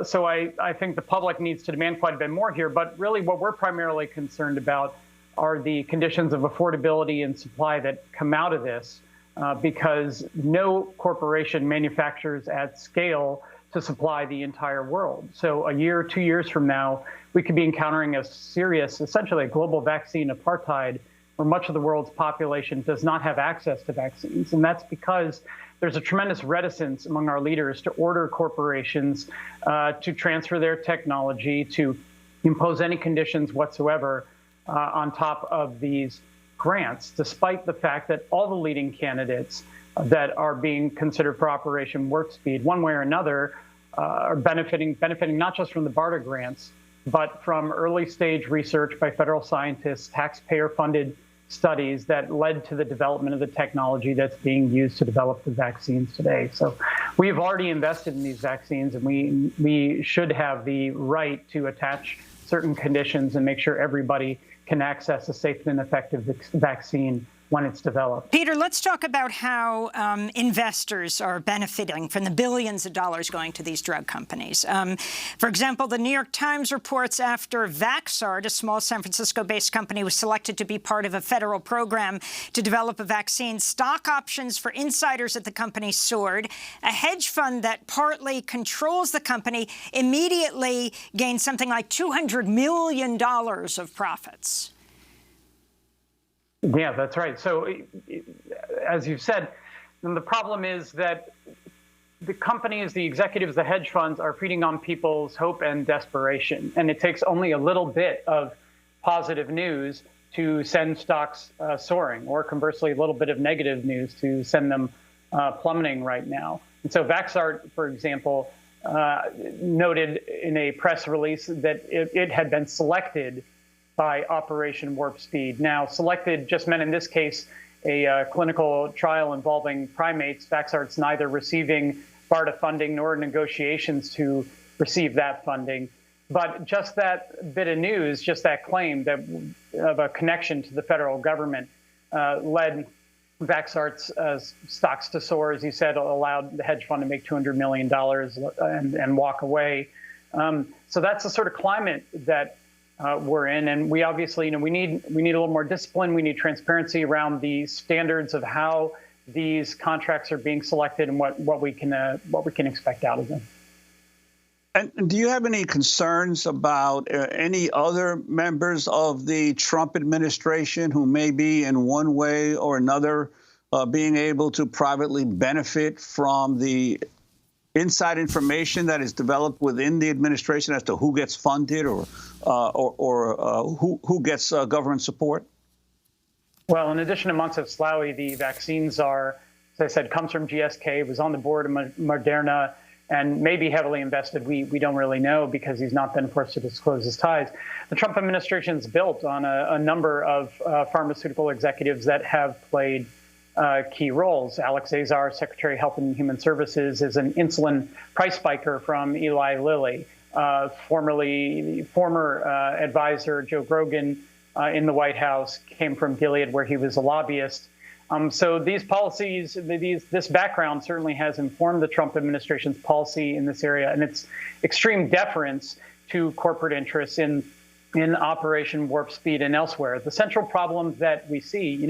So I think the public needs to demand quite a bit more here. But really what we're primarily concerned about are the conditions of affordability and supply that come out of this, because no corporation manufactures at scale to supply the entire world. So a year, 2 years from now, we could be encountering a serious, essentially a global vaccine apartheid, where much of the world's population does not have access to vaccines. And that's because there's a tremendous reticence among our leaders to order corporations to transfer their technology, to impose any conditions whatsoever on top of these grants, despite the fact that all the leading candidates that are being considered for Operation Warp Speed, one way or another, are benefiting not just from the BARDA grants, but from early stage research by federal scientists, taxpayer-funded studies that led to the development of the technology that's being used to develop the vaccines today. So we've already invested in these vaccines, and we should have the right to attach certain conditions and make sure everybody can access a safe and effective vaccine when it's developed. Peter, let's talk about how investors are benefiting from the billions of dollars going to these drug companies. For example, the New York Times reports after Vaxart, a small San Francisco-based company, was selected to be part of a federal program to develop a vaccine, stock options for insiders at the company soared. A hedge fund that partly controls the company immediately gained something like $200 million of profits. Yeah, that's right. So, as you've said, the problem is that the companies, the executives, the hedge funds are feeding on people's hope and desperation. And it takes only a little bit of positive news to send stocks soaring, or conversely, a little bit of negative news to send them plummeting right now. And so Vaxart, for example, noted in a press release that it had been selected by Operation Warp Speed. Now, selected just meant in this case a clinical trial involving primates. Vaxart's neither receiving BARDA funding nor negotiations to receive that funding. But just that bit of news, just that claim of a connection to the federal government led Vaxart's stocks to soar, as you said, allowed the hedge fund to make $200 million and walk away. So that's the sort of climate that we're in, and we obviously, we need a little more discipline. We need transparency around the standards of how these contracts are being selected and what we can expect out of them. And do you have any concerns about any other members of the Trump administration who may be in one way or another being able to privately benefit from the inside information that is developed within the administration as to who gets funded or who gets government support? Well, in addition to Moncef Slaoui, the vaccine czar, as I said, comes from GSK, was on the board of Moderna, and may be heavily invested. We don't really know because he's not been forced to disclose his ties. The Trump administration is built on a number of pharmaceutical executives that have played key roles. Alex Azar, Secretary of Health and Human Services, is an insulin price spiker from Eli Lilly. Former advisor Joe Grogan in the White House came from Gilead, where he was a lobbyist. So these policies, this background certainly has informed the Trump administration's policy in this area, and its extreme deference to corporate interests in Operation Warp Speed and elsewhere. The central problem that we see,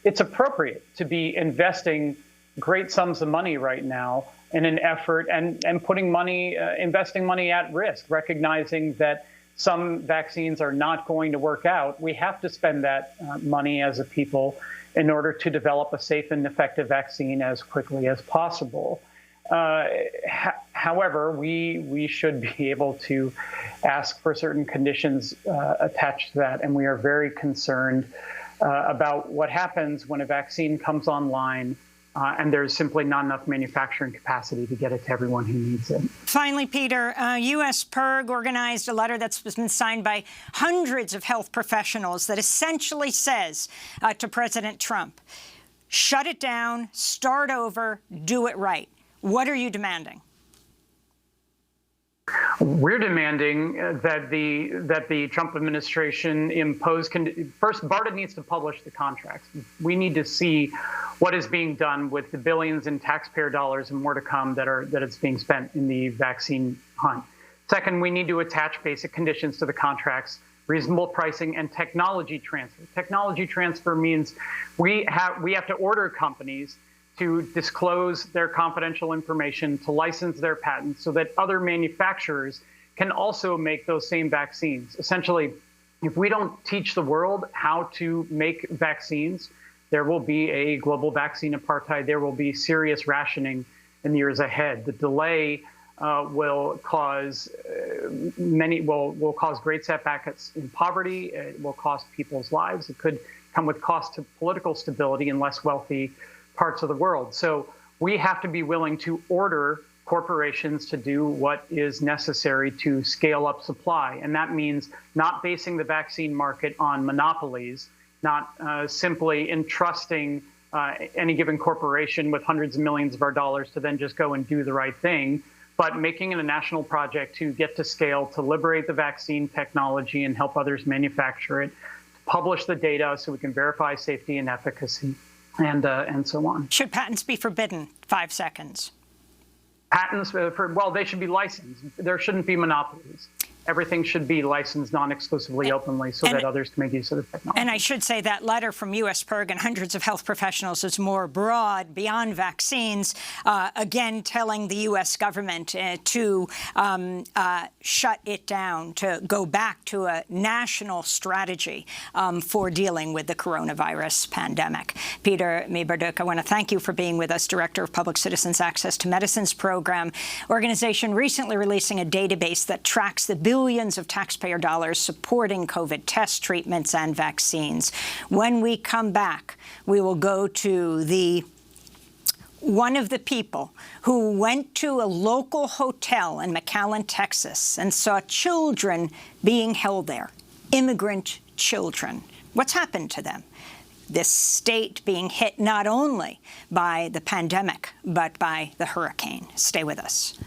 it's appropriate to be investing great sums of money right now in an effort and putting money, investing money at risk, recognizing that some vaccines are not going to work out, we have to spend that money as a people in order to develop a safe and effective vaccine as quickly as possible. However, we should be able to ask for certain conditions attached to that, and we are very concerned about what happens when a vaccine comes online and there's simply not enough manufacturing capacity to get it to everyone who needs it. Finally, Peter, U.S. PIRG organized a letter that's been signed by hundreds of health professionals that essentially says to President Trump, shut it down, start over, do it right. What are you demanding? We're demanding that the Trump administration impose. First, BARDA needs to publish the contracts. We need to see what is being done with the billions in taxpayer dollars and more to come that it's being spent in the vaccine hunt. Second, we need to attach basic conditions to the contracts, reasonable pricing, and technology transfer. Technology transfer means we have to order companies to disclose their confidential information, to license their patents so that other manufacturers can also make those same vaccines. Essentially, if we don't teach the world how to make vaccines, there will be a global vaccine apartheid. There will be serious rationing in the years ahead. The delay will cause will cause great setbacks in poverty. It will cost people's lives. It could come with cost to political stability in less wealthy parts of the world. So we have to be willing to order corporations to do what is necessary to scale up supply. And that means not basing the vaccine market on monopolies, not simply entrusting any given corporation with hundreds of millions of our dollars to then just go and do the right thing, but making it a national project to get to scale, to liberate the vaccine technology and help others manufacture it, to publish the data so we can verify safety and efficacy, and so on. Should patents be forbidden? 5 seconds. Patents, well, they should be licensed. There shouldn't be monopolies. Everything should be licensed non-exclusively, openly, so that others can make use of the technology. And I should say that letter from U.S. PIRG and hundreds of health professionals is more broad, beyond vaccines, again telling the U.S. government to shut it down, to go back to a national strategy for dealing with the coronavirus pandemic. Peter Miberduk, I want to thank you for being with us, Director of Public Citizens Access to Medicines Program, organization recently releasing a database that tracks the billions of taxpayer dollars supporting COVID test treatments and vaccines. When we come back, we will go to one of the people who went to a local hotel in McAllen, Texas, and saw children being held there, immigrant children. What's happened to them? This state being hit not only by the pandemic, but by the hurricane. Stay with us.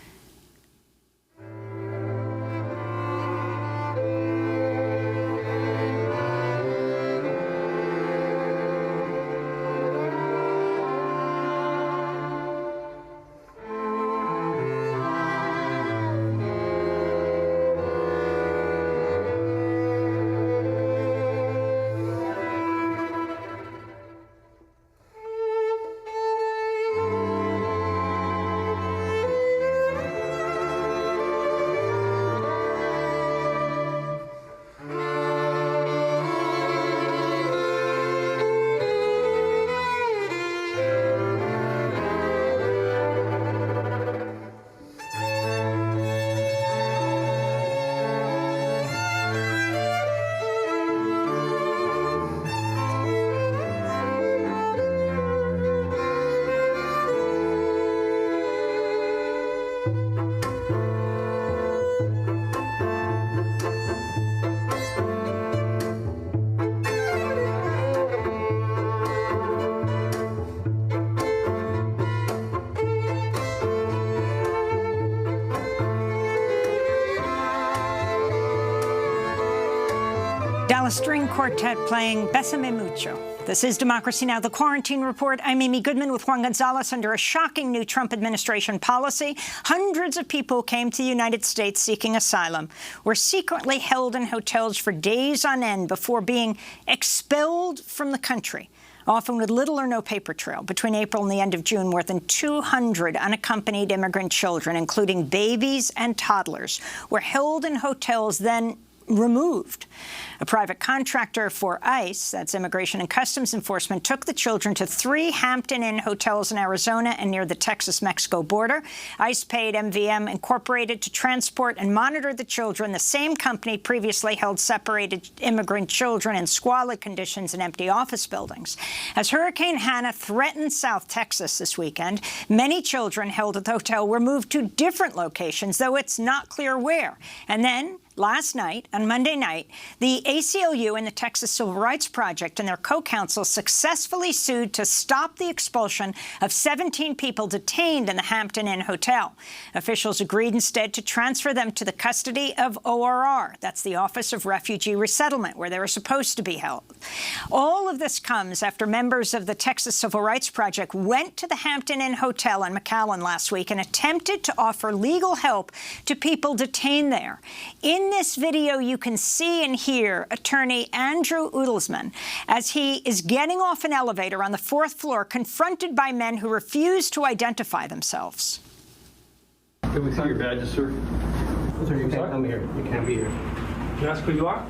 Dallas String Quartet playing Bésame Mucho. This is Democracy Now!, the Quarantine Report. I'm Amy Goodman with Juan Gonzalez. Under a shocking new Trump administration policy, hundreds of people came to the United States seeking asylum, were secretly held in hotels for days on end before being expelled from the country, often with little or no paper trail. Between April and the end of June, more than 200 unaccompanied immigrant children, including babies and toddlers, were held in hotels, then removed. A private contractor for ICE, that's Immigration and Customs Enforcement, took the children to 3 Hampton Inn hotels in Arizona and near the Texas-Mexico border. ICE paid MVM Incorporated to transport and monitor the children. The same company previously held separated immigrant children in squalid conditions in empty office buildings. As Hurricane Hannah threatened South Texas this weekend, many children held at the hotel were moved to different locations, though it's not clear where. And then, last night, on Monday night, the ACLU and the Texas Civil Rights Project and their co-counsel successfully sued to stop the expulsion of 17 people detained in the Hampton Inn Hotel. Officials agreed instead to transfer them to the custody of ORR. That's the Office of Refugee Resettlement, where they were supposed to be held. All of this comes after members of the Texas Civil Rights Project went to the Hampton Inn Hotel in McAllen last week and attempted to offer legal help to people detained there. In this video, you can see and hear attorney Andrew Udelsman as he is getting off an elevator on the 4th floor, confronted by men who refuse to identify themselves. Can we see your badges, sir? Sir, you can't come here. You can't be here. Can I ask who you are?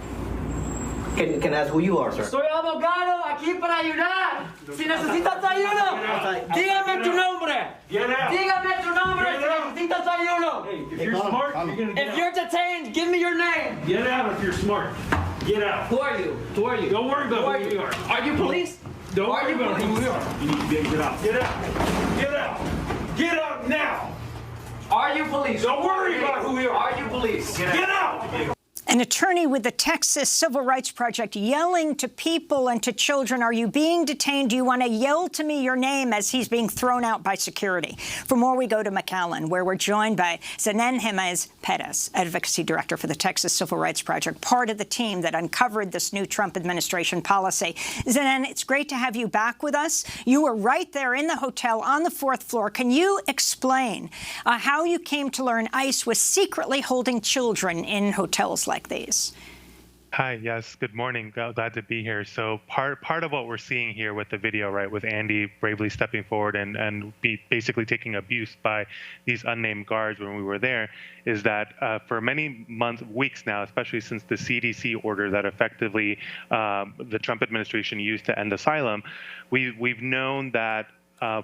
Can I ask who you are, sir? Soy abogado aquí para ayudar. Si necesitas ayuda, dígame tu nombre. Get out. Dígame tu nombre si necesitas ayuda. Hey, if you're smart, you're gonna get out. If you're detained, give me your name. Get out if you're smart. Get out. Who are you? Who are you? Don't worry about who we are. Are you police? Don't Are worry you about who police? we are. You need to be able to get out. Get out. Get out. Get out now. Are you police? Don't worry about who we are. Are you police? Get out. An attorney with the Texas Civil Rights Project yelling to people and to children, are you being detained? Do you want to yell to me your name, as he's being thrown out by security? For more, we go to McAllen, where we're joined by Zanen Jimenez Perez, advocacy director for the Texas Civil Rights Project, part of the team that uncovered this new Trump administration policy. Zanen, it's great to have you back with us. You were right there in the hotel on the 4th floor. Can you explain how you came to learn ICE was secretly holding children in hotels like these? Hi, yes, good morning. Glad to be here. So part of what we're seeing here with the video, right, with Andy bravely stepping forward and basically taking abuse by these unnamed guards when we were there, is that for many weeks now, especially since the CDC order that effectively the Trump administration used to end asylum, we've known that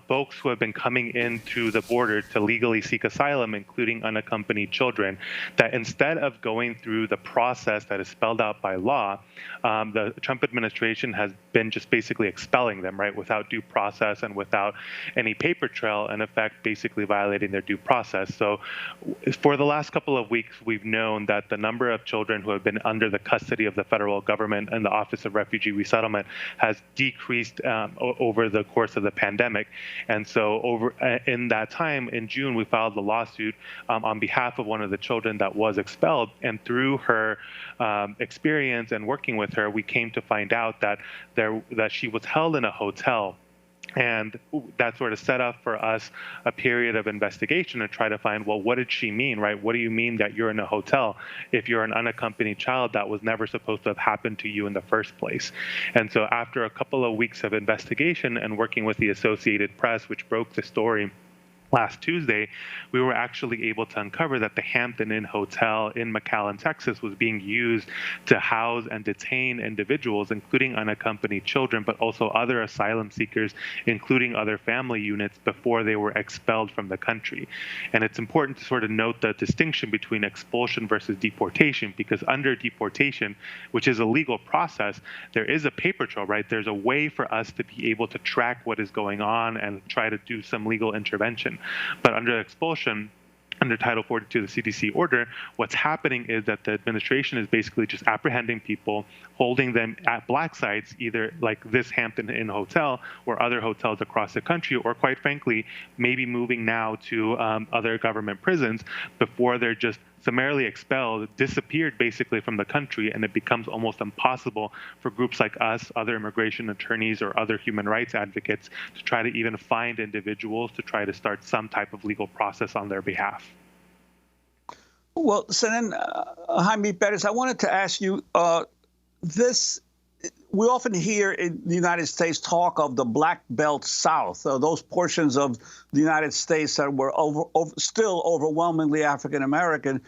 folks who have been coming into the border to legally seek asylum, including unaccompanied children, that instead of going through the process that is spelled out by law, the Trump administration has been just basically expelling them, right, without due process and without any paper trail, in effect, basically violating their due process. So for the last couple of weeks, we've known that the number of children who have been under the custody of the federal government and the Office of Refugee Resettlement has decreased over the course of the pandemic. And so in that time, in June, we filed a lawsuit on behalf of one of the children that was expelled. And through her experience and working with her, we came to find out that she was held in a hotel. And that sort of set up for us a period of investigation to try to find, well, what did she mean, right? What do you mean that you're in a hotel if you're an unaccompanied child? That was never supposed to have happened to you in the first place. And so after a couple of weeks of investigation and working with the Associated Press, which broke the story last Tuesday, we were actually able to uncover that the Hampton Inn Hotel in McAllen, Texas, was being used to house and detain individuals, including unaccompanied children, but also other asylum seekers, including other family units, before they were expelled from the country. And it's important to sort of note the distinction between expulsion versus deportation, because under deportation, which is a legal process, there is a paper trail, right? There's a way for us to be able to track what is going on and try to do some legal intervention. But under expulsion, under Title 42 of the CDC order, what's happening is that the administration is basically just apprehending people, holding them at black sites, either like this Hampton Inn Hotel or other hotels across the country, or quite frankly, maybe moving now to other government prisons before they're just summarily expelled, disappeared basically from the country, and it becomes almost impossible for groups like us, other immigration attorneys, or other human rights advocates to try to even find individuals to try to start some type of legal process on their behalf. Well, Zanen Jaime Perez, I wanted to ask you, we often hear in the United States talk of the Black Belt South, those portions of the United States that were still overwhelmingly African American.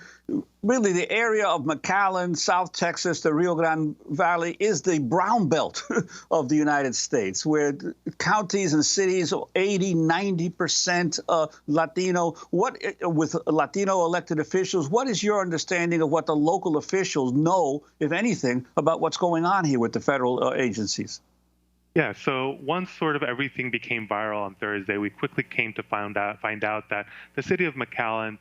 Really, the area of McAllen, South Texas, the Rio Grande Valley is the brown belt of the United States, where counties and cities, 80, 90% Latino. With Latino elected officials, what is your understanding of what the local officials know, if anything, about what's going on here with the federal agencies? Yeah, so once sort of everything became viral on Thursday, we quickly came to find out that the city of McAllen,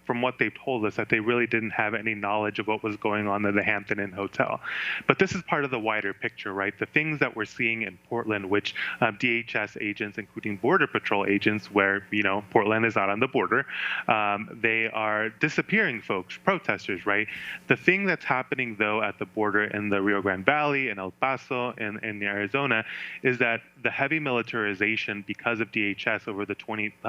from what they've told us, that they really didn't have any knowledge of what was going on in the Hampton Inn Hotel. But this is part of the wider picture, right? The things that we're seeing in Portland, which DHS agents, including Border Patrol agents, where, Portland is not on the border, they are disappearing folks, protesters, right? The thing that's happening, though, at the border in the Rio Grande Valley, in El Paso, in Arizona, is that the heavy militarization because of DHS over the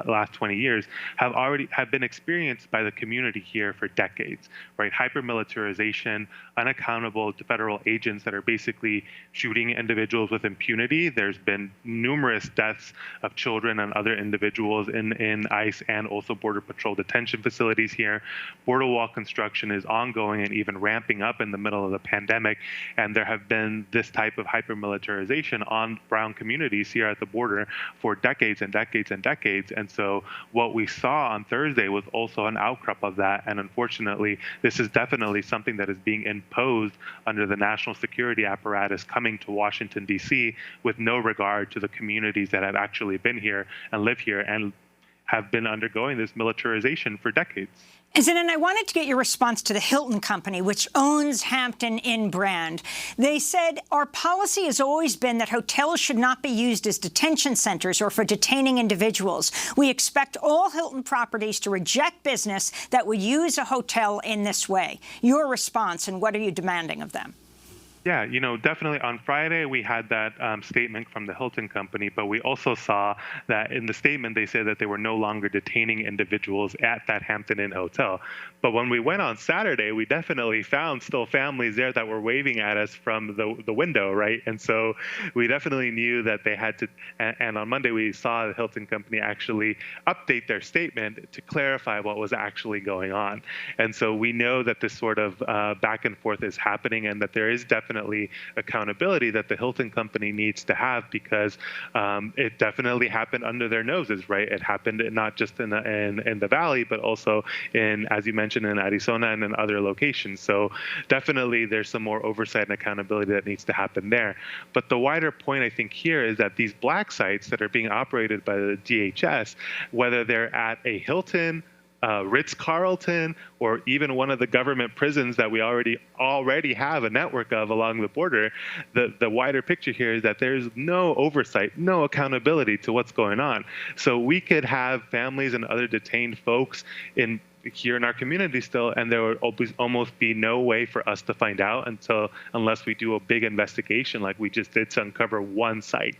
last 20 years have been experienced by the community here for decades, right? Hyper-militarization, unaccountable federal agents that are basically shooting individuals with impunity. There's been numerous deaths of children and other individuals in ICE and also Border Patrol detention facilities here. Border wall construction is ongoing and even ramping up in the middle of the pandemic, and there have been this type of hyper-militarization on brown communities here at the border for decades and decades and decades. And so what we saw on Thursday was also an outcrop of that. And unfortunately, this is definitely something that is being imposed under the national security apparatus coming to Washington, D.C., with no regard to the communities that have actually been here and live here and have been undergoing this militarization for decades. And I wanted to get your response to the Hilton Company, which owns Hampton Inn brand. They said, our policy has always been that hotels should not be used as detention centers or for detaining individuals. We expect all Hilton properties to reject business that would use a hotel in this way. Your response, and what are you demanding of them? Yeah, definitely on Friday we had that statement from the Hilton Company, but we also saw that in the statement they said that they were no longer detaining individuals at that Hampton Inn Hotel. But when we went on Saturday, we definitely found still families there that were waving at us from the window, right? And so we definitely knew that they had to, and on Monday we saw the Hilton Company actually update their statement to clarify what was actually going on. And so we know that this sort of back and forth is happening, and that there is definitely accountability that the Hilton Company needs to have, because it definitely happened under their noses, right? It happened not just in the Valley, but also as you mentioned, in Arizona and in other locations. So definitely there's some more oversight and accountability that needs to happen there. But the wider point, I think, here is that these black sites that are being operated by the DHS, whether they're at a Hilton, Ritz-Carlton, or even one of the government prisons that we already have a network of along the border, the wider picture here is that there's no oversight, no accountability to what's going on. So we could have families and other detained folks here in our community still, and there would almost be no way for us to find out unless we do a big investigation like we just did to uncover one site.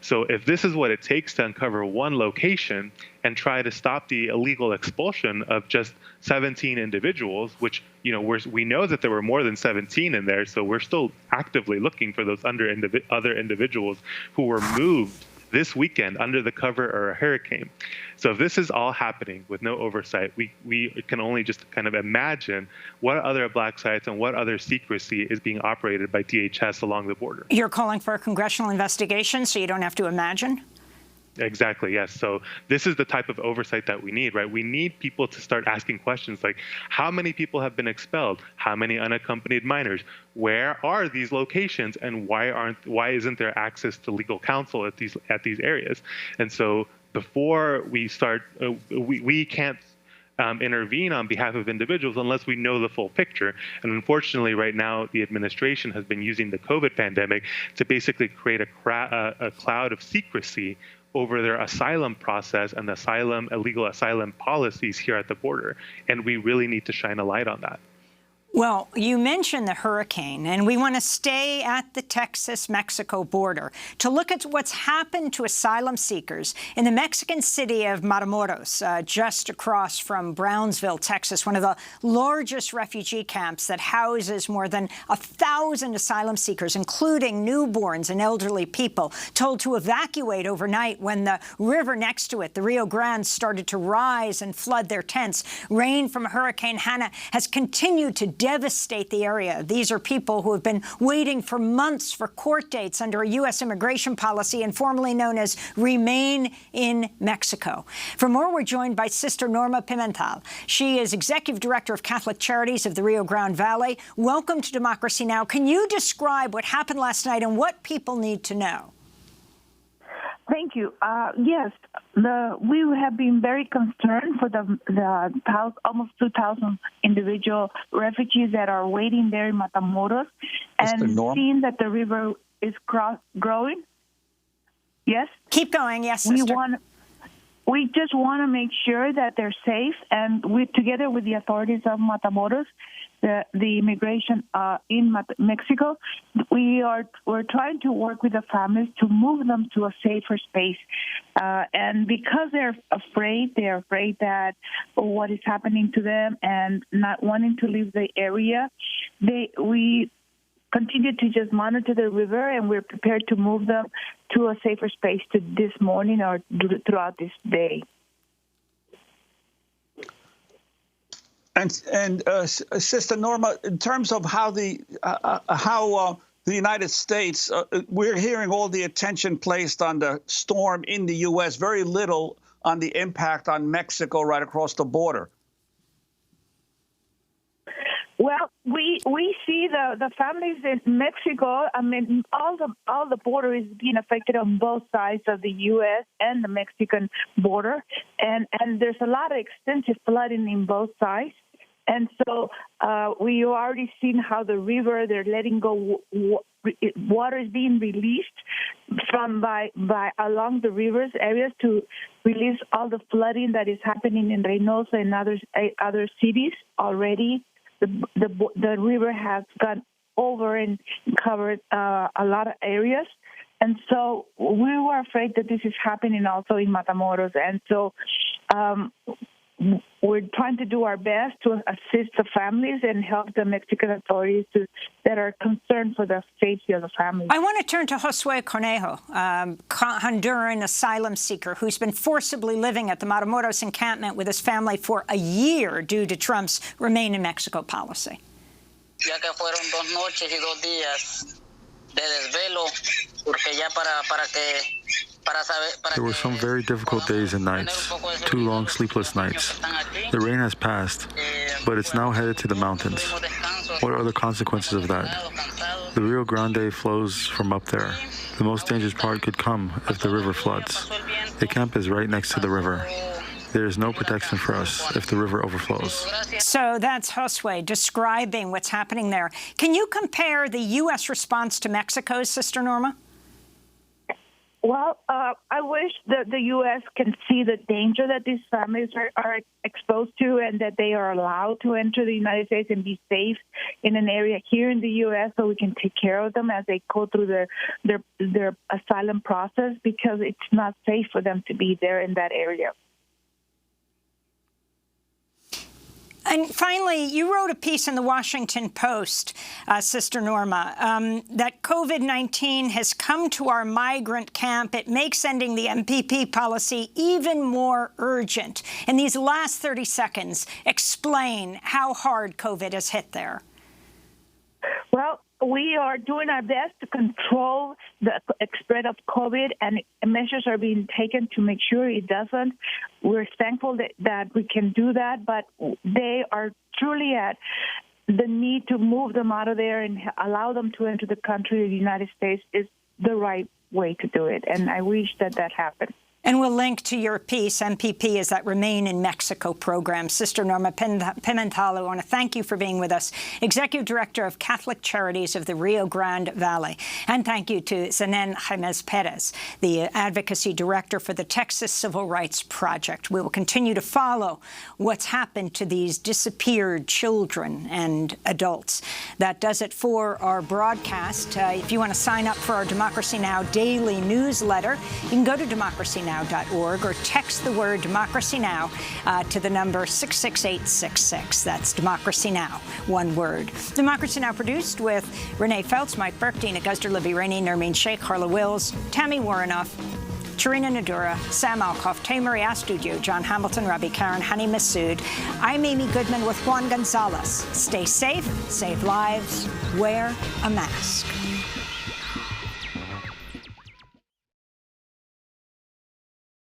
So if this is what it takes to uncover one location and try to stop the illegal expulsion of just 17 individuals, which we know that there were more than 17 in there, so we're still actively looking for those other individuals who were moved this weekend under the cover of a hurricane. So if this is all happening with no oversight, we can only just kind of imagine what other black sites and what other secrecy is being operated by DHS along the border. You're calling for a congressional investigation so you don't have to imagine? Exactly, yes. So this is the type of oversight that we need, right? We need people to start asking questions like, how many people have been expelled? How many unaccompanied minors? Where are these locations? And why isn't there access to legal counsel at these areas? And so before we start, we can't intervene on behalf of individuals unless we know the full picture. And unfortunately, right now, the administration has been using the COVID pandemic to basically create a cloud of secrecy over their asylum process and illegal asylum policies here at the border. And we really need to shine a light on that. Well, you mentioned the hurricane, and we want to stay at the Texas-Mexico border to look at what's happened to asylum seekers in the Mexican city of Matamoros, just across from Brownsville, Texas, one of the largest refugee camps that houses more than 1,000 asylum seekers, including newborns and elderly people, told to evacuate overnight when the river next to it, the Rio Grande, started to rise and flood their tents. Rain from Hurricane Hanna has continued to devastate the area. These are people who have been waiting for months for court dates under a U.S. immigration policy informally known as Remain in Mexico. For more, we're joined by Sister Norma Pimental. She is Executive Director of Catholic Charities of the Rio Grande Valley. Welcome to Democracy Now! Can you describe what happened last night and what people need to know? Thank you. Yes, we have been very concerned for the almost 2,000 individual refugees that are waiting there in Matamoros, and seeing that the river is growing. Yes? Keep going, yes, sister. We just want to make sure that they're safe, and we, together with the authorities of Matamoros, the immigration in Mexico, we're trying to work with the families to move them to a safer space. And because they're afraid that what is happening to them and not wanting to leave the area, we continue to just monitor the river, and we're prepared to move them to a safer space this morning or throughout this day. And Sister Norma, in terms of how the United States, we're hearing all the attention placed on the storm in the U.S., very little on the impact on Mexico right across the border. Well, we see the families in Mexico. I mean, all the border is being affected on both sides of the U.S. and the Mexican border, and there's a lot of extensive flooding in both sides. And so we already seen how the river, they're letting go, water is being released by along the rivers areas to release all the flooding that is happening in Reynosa and other cities already. The river has gone over and covered a lot of areas. And so we were afraid that this is happening also in Matamoros. And so we're trying to do our best to assist the families and help the Mexican authorities that are concerned for the safety of the families. I want to turn to Josue Cornejo, Honduran asylum seeker who's been forcibly living at the Matamoros encampment with his family for a year due to Trump's Remain in Mexico policy. Ya que fueron 2 noches y 2 días de desvelo, porque ya para que There were some very difficult days and nights, 2 long sleepless nights. The rain has passed, but it's now headed to the mountains. What are the consequences of that? The Rio Grande flows from up there. The most dangerous part could come if the river floods. The camp is right next to the river. There is no protection for us if the river overflows. So that's Josue describing what's happening there. Can you compare the U.S. response to Mexico's, Sister Norma? Well, I wish that the U.S. can see the danger that these families are exposed to, and that they are allowed to enter the United States and be safe in an area here in the U.S. so we can take care of them as they go through their asylum process, because it's not safe for them to be there in that area. And finally, you wrote a piece in the Washington Post, Sister Norma, that COVID-19 has come to our migrant camp. It makes ending the MPP policy even more urgent. In these last 30 seconds, explain how hard COVID has hit there. Well, we are doing our best to control the spread of COVID, and measures are being taken to make sure it doesn't. We're thankful that we can do that, but they are truly at the need to move them out of there and allow them to enter the country. The United States is the right way to do it, and I wish that happened. And we'll link to your piece, MPP, is that Remain in Mexico program. Sister Norma Pimentel, I want to thank you for being with us, Executive Director of Catholic Charities of the Rio Grande Valley. And thank you to Zanen Jaimez Perez, the Advocacy Director for the Texas Civil Rights Project. We will continue to follow what's happened to these disappeared children and adults. That does it for our broadcast. If you want to sign up for our Democracy Now! Daily newsletter, you can go to DemocracyNow.org or text the word Democracy Now! To the number 66866. That's Democracy Now!, one word. Democracy Now! Produced with Renee Feltz, Mike Burke, Dina Guzder, Libby Rainey, Nermeen Sheikh, Harla Wills, Tammy Warrenoff, Tarina Nadura, Sam Alkoff, Taymari Astudio, John Hamilton, Robbie Karen, Hani Massoud. I'm Amy Goodman with Juan Gonzalez. Stay safe, save lives, wear a mask.